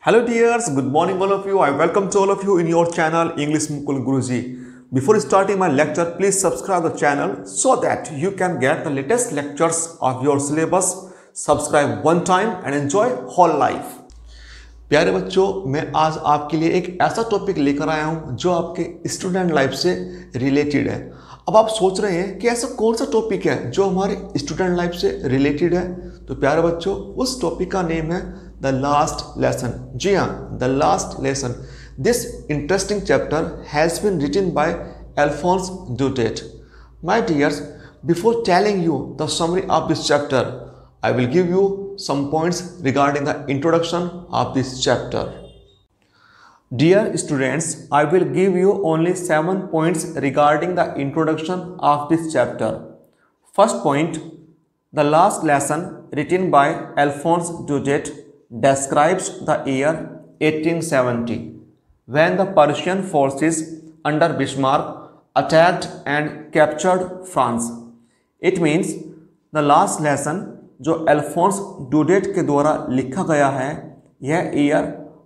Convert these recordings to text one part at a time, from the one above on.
Hello dears, good morning all of you. I welcome to all of you in your channel English Mukul Guruji. Before starting my lecture, please subscribe the channel so that you can get the latest lectures of your syllabus. Subscribe one time and enjoy whole life. प्यारे बच्चों, मैं आज आपके लिए एक ऐसा topic लेकर आया हूं जो आपके स्टूडेंट लाइफ से रिलेटेड है। अब आप सोच रहे हैं कि ऐसा कौन सा टॉपिक है जो हमारे स्टूडेंट लाइफ से रिलेटेड है। तो प्यारे बच्चों, उस टॉपिक का नेम है द लास्ट लेसन। जी हाँ, the last lesson. This interesting chapter has been written by Alphonse Daudet. My dears, before telling you the summary of this chapter, I will give you some points regarding the introduction of this chapter. Dear students, I will give you only 7 points regarding the introduction of this chapter. First point, the last lesson written by Alphonse Daudet describes the year 1870 when the Persian forces under Bismarck attacked and captured France. It means the last lesson जो Alphons due date के द्वारा लिखा गया है, यह year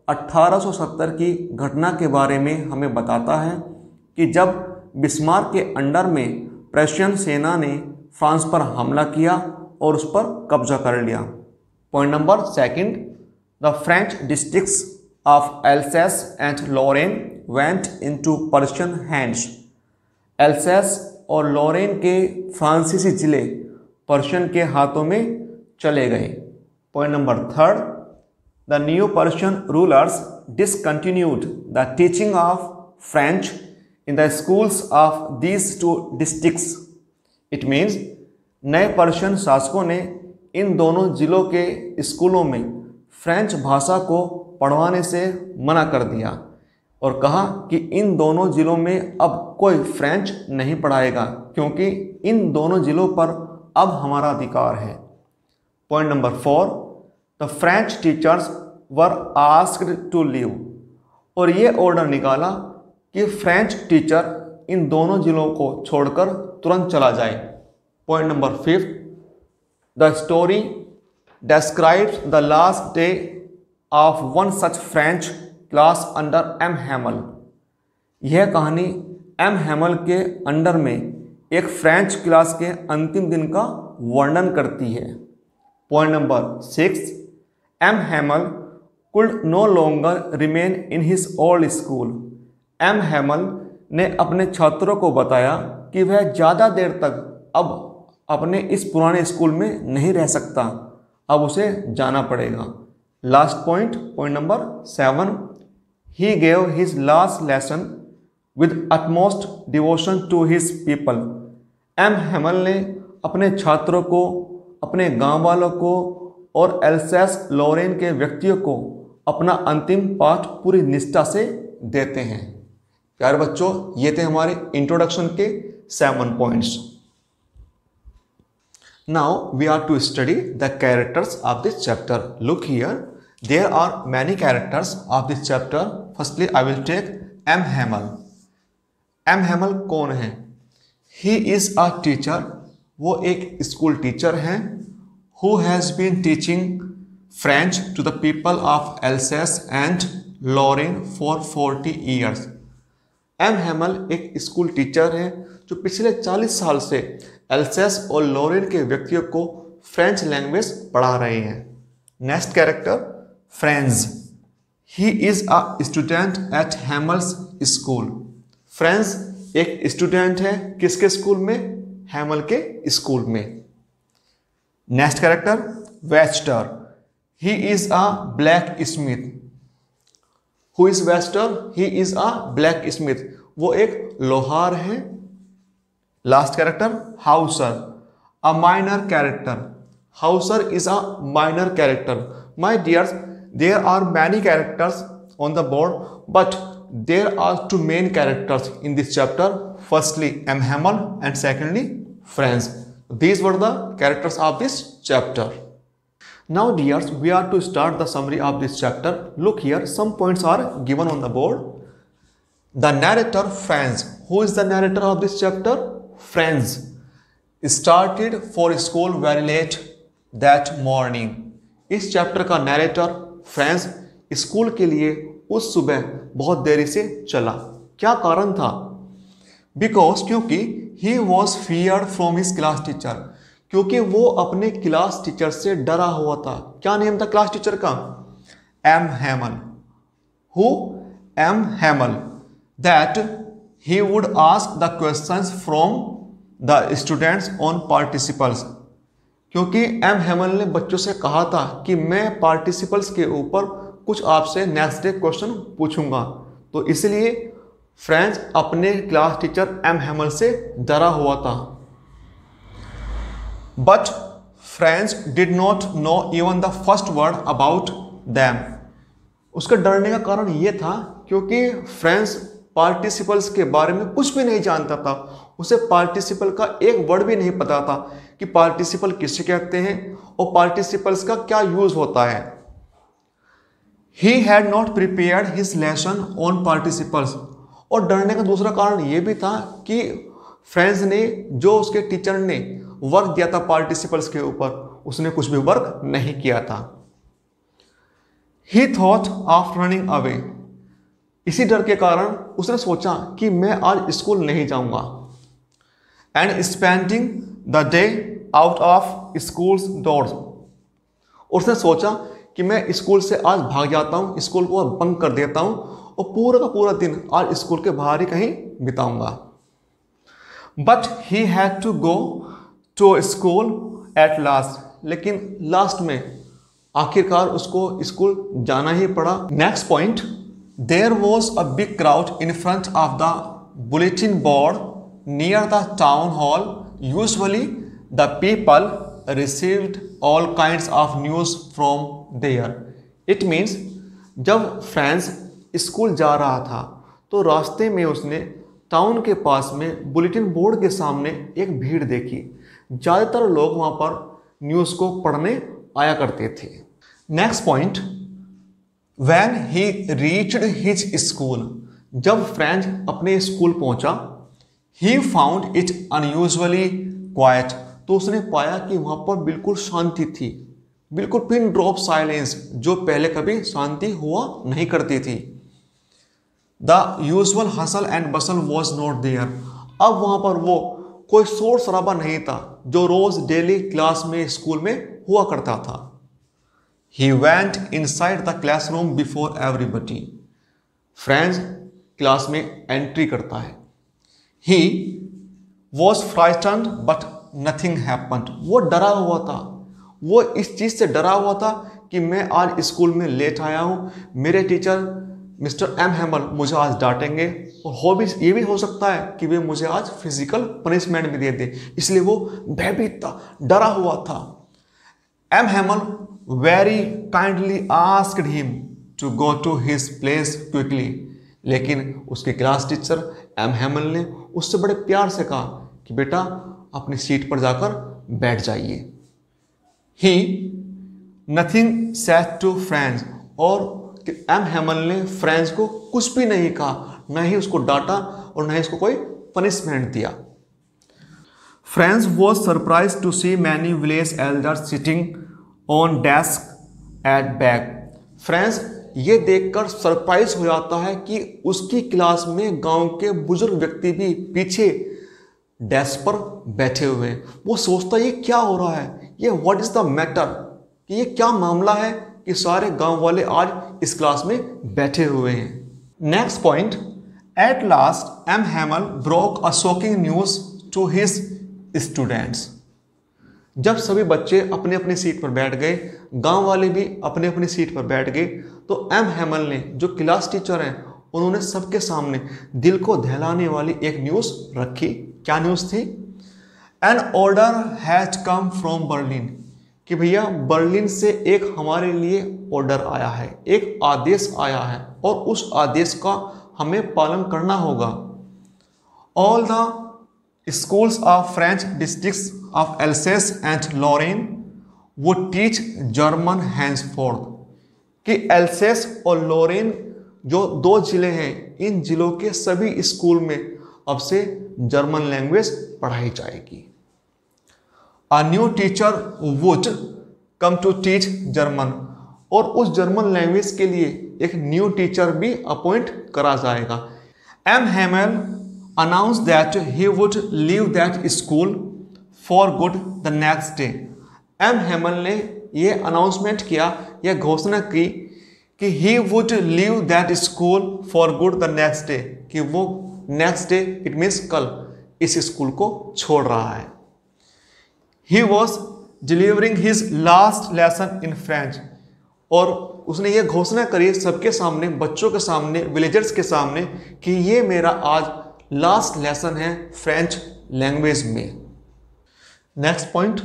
1870 की घटना के बारे में हमें बताता है कि जब बिस्मार्क के अंडर में प्रशियन सेना ने फ्रांस पर हमला किया और उस पर कब्जा कर लिया। Point number second, the French districts of Alsace and Lorraine went into Persian hands. Alsace और लॉरेन के फ्रांसीसी जिले पर्शियन के हाथों में चले गए। Point number third, the new Persian rulers discontinued the teaching of French in the schools of these two districts. It means नए पर्शियन शासकों ने इन दोनों जिलों के स्कूलों में फ्रेंच भाषा को पढ़वाने से मना कर दिया और कहा कि इन दोनों जिलों में अब कोई फ्रेंच नहीं पढ़ाएगा क्योंकि इन दोनों जिलों पर अब हमारा अधिकार है। Point number 4, the French teachers were asked to leave. और ये ऑर्डर निकाला कि फ्रेंच टीचर इन दोनों जिलों को छोड़कर तुरंत चला जाए। Point number 5, the story describes the last day of one such French class under M Hamel. यह कहानी एम हैमल के अंडर में एक फ्रेंच क्लास के अंतिम दिन का वर्णन करती है। Point number 6, M Hamel could no longer remain in his old school. M Hamel ने अपने छात्रों को बताया कि वह ज़्यादा देर तक अब अपने इस पुराने स्कूल में नहीं रह सकता, अब उसे जाना पड़ेगा। Last point, point number 7, he gave his last lesson with utmost devotion to his people. M Hamel ने अपने छात्रों को, अपने गांव वालों को और एल्सेस लॉरेन के व्यक्तियों को अपना अंतिम पाठ पूरी निष्ठा से देते हैं। प्यारे बच्चों, ये थे हमारे इंट्रोडक्शन के 7 points. Now we are to study the characters of this chapter. Look here, there are many characters of this chapter. Firstly I will take M Hamel. M Hamel कौन है? He is a teacher. वो एक school teacher हैं। Who has been teaching French to the people of Alsace and Lorraine for 40 years. M Hamel एक school teacher हैं जो पिछले 40 साल से एल्सेस और लॉरेन के व्यक्तियों को फ्रेंच लैंग्वेज पढ़ा रहे हैं। Next character, Franz. He is a student at Hamel's school. French एक स्टूडेंट है किसके स्कूल में? हैमल के स्कूल में। Next character, Wachter. He is a blacksmith. Who is Wachter? He is a blacksmith. वो एक लोहार है। Last character, Hauser, a minor character. Hauser is a minor character. My dears, there are many characters on the board, but there are 2 main characters in this chapter. Firstly, M. Hamel and secondly, Franz. These were the characters of this chapter. Now, dears, we are to start the summary of this chapter. Look here, some points are given on the board. The narrator, Franz. Who is the narrator of this chapter? Franz started for school very late that morning. इस chapter का narrator French school के लिए उस सुबह बहुत देरी से चला। क्या कारण था? बिकॉज क्योंकि he was feared from his class teacher, क्योंकि वो अपने क्लास टीचर से डरा हुआ था। क्या नेम था क्लास टीचर का? M Hamel. Who? M Hamel. That he would ask the questions from the students on participles, क्योंकि एम हैमल ने बच्चों से कहा था कि मैं पार्टिसिपल्स के ऊपर कुछ आपसे नेक्स्ट डे क्वेश्चन पूछूंगा। तो इसलिए फ्रेंच अपने क्लास टीचर एम हैमल से डरा हुआ था। But French did not know even the first word about them. उसके डरने का कारण यह था क्योंकि फ्रेंच पार्टिसिपल्स के बारे में कुछ भी नहीं जानता था। उसे पार्टिसिपल का एक वर्ड भी नहीं पता था कि पार्टिसिपल किसे कहते हैं और पार्टिसिपल्स का क्या यूज होता है। He had not prepared his lesson on participles। और डरने का दूसरा कारण यह भी था कि फ्रेंच ने जो उसके टीचर ने वर्क दिया था पार्टिसिपल्स के ऊपर, उसने कुछ भी वर्क नहीं किया था। He thought of running away। इसी डर के कारण उसने सोचा कि मैं आज स्कूल नहीं जाऊंगा। And spending the day out of schools doors. उसने सोचा कि मैं स्कूल से आज भाग जाता हूँ, स्कूल को बंक कर देता हूँ और पूरा का पूरा दिन आज स्कूल के बाहर ही कहीं बिताऊंगा। But he had to go to school at last. लेकिन लास्ट में आखिरकार उसको स्कूल जाना ही पड़ा। Next point, there was a big crowd in front of the bulletin board near the town hall. Usually the people received all kinds of news from there। It means जब French school जा रहा था तो रास्ते में उसने town के पास में बुलेटिन बोर्ड के सामने एक भीड़ देखी। ज़्यादातर लोग वहाँ पर न्यूज़ को पढ़ने आया करते थे। Next point, when he reached his school। जब फ्रेंच अपने स्कूल पहुँचा, he found it unusually quiet। तो उसने पाया कि वहाँ पर बिल्कुल शांति थी, बिल्कुल पिन ड्रॉप साइलेंस, जो पहले कभी शांति हुआ नहीं करती थी। The usual hustle and bustle was not there. अब वहाँ पर वो कोई शोर शराबा नहीं था जो रोज डेली क्लास में स्कूल में हुआ करता था। He went inside the classroom before everybody. French class में एंट्री करता है। He was frightened but nothing happened. वो डरा हुआ था, वो इस चीज़ से डरा हुआ था कि मैं आज स्कूल में लेट आया हूँ, मेरे टीचर मिस्टर एम हैमल मुझे आज डांटेंगे और ये भी हो सकता है कि वे मुझे आज फिजिकल पनिशमेंट भी दे दे। इसलिए वो भयभीत था, डरा हुआ था। M Hamel very kindly asked him to go to his place quickly. लेकिन उसके क्लास टीचर एम हैमल ने उससे बड़े प्यार से कहा कि बेटा अपनी सीट पर जाकर बैठ जाइए। ही नथिंग सेड टू फ्रेंच। और एम हैमल ने फ्रेंच को कुछ भी नहीं कहा, न ही उसको डांटा और न ही उसको कोई पनिशमेंट दिया। French was surprise to see many village elders sitting on desk at back. French ये देखकर सरप्राइज हो जाता है कि उसकी क्लास में गांव के बुजुर्ग व्यक्ति भी पीछे डेस्क पर बैठे हुए हैं। वो सोचता है ये क्या हो रहा है, ये व्हाट इज द मैटर, कि ये क्या मामला है कि सारे गांव वाले आज इस क्लास में बैठे हुए हैं। Next point, at last M Hamel broke a shocking news to his students. जब सभी बच्चे अपने अपनी सीट पर बैठ गए, गांव वाले भी अपने अपनी सीट पर बैठ गए, तो एम हैमल ने जो क्लास टीचर हैं उन्होंने सबके सामने दिल को दहलाने वाली एक न्यूज़ रखी। क्या न्यूज़ थी? An order has come from Berlin. कि भैया बर्लिन से एक हमारे लिए ऑर्डर आया है, एक आदेश आया है और उस आदेश का हमें पालन करना होगा। All the schools of French districts of Alsace and Lorraine वो टीच जर्मन हैंसफोर्थ। कि एल्सेस और लॉरेन जो दो जिले हैं, इन जिलों के सभी स्कूल में अब से जर्मन लैंग्वेज पढ़ाई जाएगी। A new teacher would come to teach German. और उस जर्मन लैंग्वेज के लिए एक न्यू टीचर भी अपॉइंट करा जाएगा। M Hamel announce that he would leave that school for good the next day. M Hamel ने यह अनाउंसमेंट किया, यह घोषणा की कि he would leave that school for good the next day, कि वो नेक्स्ट डे इट मीन्स कल इस स्कूल को छोड़ रहा है। He was delivering his last lesson in French, और उसने ये घोषणा करी सबके सामने, बच्चों के सामने, विलेजर्स के सामने, कि ये मेरा आज लास्ट लेसन है फ्रेंच लैंग्वेज में। Next point,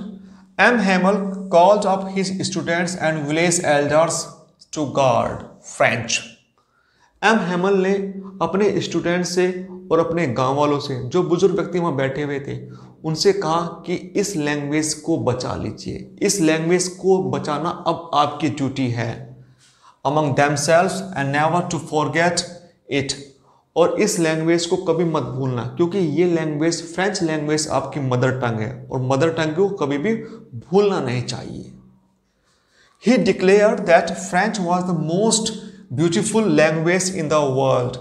M Hamel called up his students and village elders to guard French. M Hamel ने अपने स्टूडेंट से और अपने गांव वालों से, जो बुजुर्ग व्यक्ति वहां बैठे हुए थे, उनसे कहा कि इस लैंग्वेज को बचा लीजिए, इस लैंग्वेज को बचाना अब आपकी ड्यूटी है। Among themselves and never to forget it, और इस लैंग्वेज को कभी मत भूलना, क्योंकि ये लैंग्वेज, फ्रेंच लैंग्वेज आपकी मदर टंग है और मदर टंग को कभी भी भूलना नहीं चाहिए। ही declared that French was the most beautiful language in the world,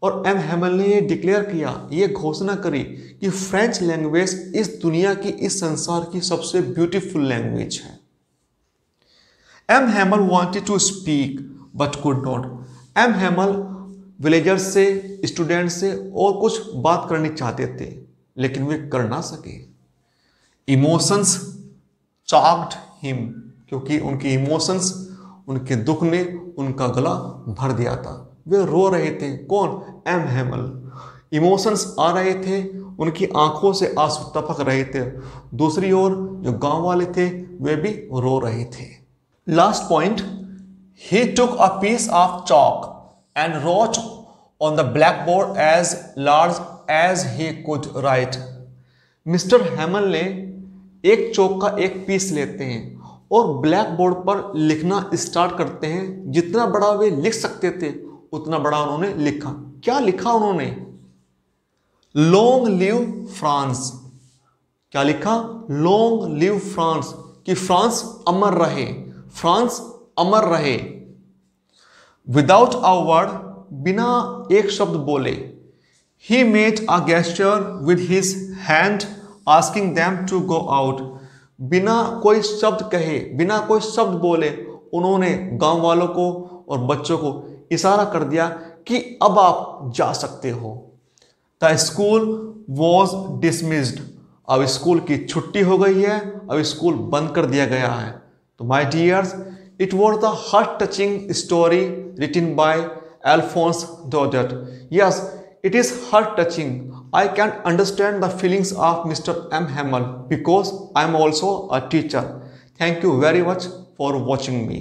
और एम हेमल ने ये डिक्लेयर किया, ये घोषणा करी कि फ्रेंच लैंग्वेज इस दुनिया की, इस संसार की सबसे ब्यूटीफुल लैंग्वेज है। M Hamel wanted to speak but could not. M Hamel villagers से, स्टूडेंट्स से और कुछ बात करनी चाहते थे, लेकिन वे कर ना सके। इमोशंस चॉक्ड हिम, क्योंकि उनके इमोशंस, उनके दुख ने उनका गला भर दिया था। वे रो रहे थे। कौन? एम हेमल। इमोशंस आ रहे थे, उनकी आंखों से आंसू टपक रहे थे। दूसरी ओर जो गांव वाले थे वे भी रो रहे थे। Last point, he took a piece of chalk and wrote on the black board as large as he could write. Mister Hamel ने एक चौक का एक पीस लेते हैं और ब्लैक बोर्ड पर लिखना स्टार्ट करते हैं। जितना बड़ा वे लिख सकते थे उतना बड़ा उन्होंने लिखा। क्या लिखा उन्होंने? Long live France. क्या लिखा? लॉन्ग लिव फ्रांस, कि फ्रांस अमर रहे, फ्रांस अमर रहे। विदाउट अ वर्ड, बिना एक शब्द बोले, he made a gesture with his hand asking them to go out. बिना कोई शब्द कहे, बिना कोई शब्द बोले, उन्होंने गांव वालों को और बच्चों को इशारा कर दिया कि अब आप जा सकते हो। The school was dismissed. अब स्कूल की छुट्टी हो गई है, अब स्कूल बंद कर दिया गया है। तो my dears, it was the heart touching story written by Alphonse Daudet. Yes, it is heart touching. I can understand the feelings of Mr. M. Hamel because I am also a teacher. Thank you very much for watching me.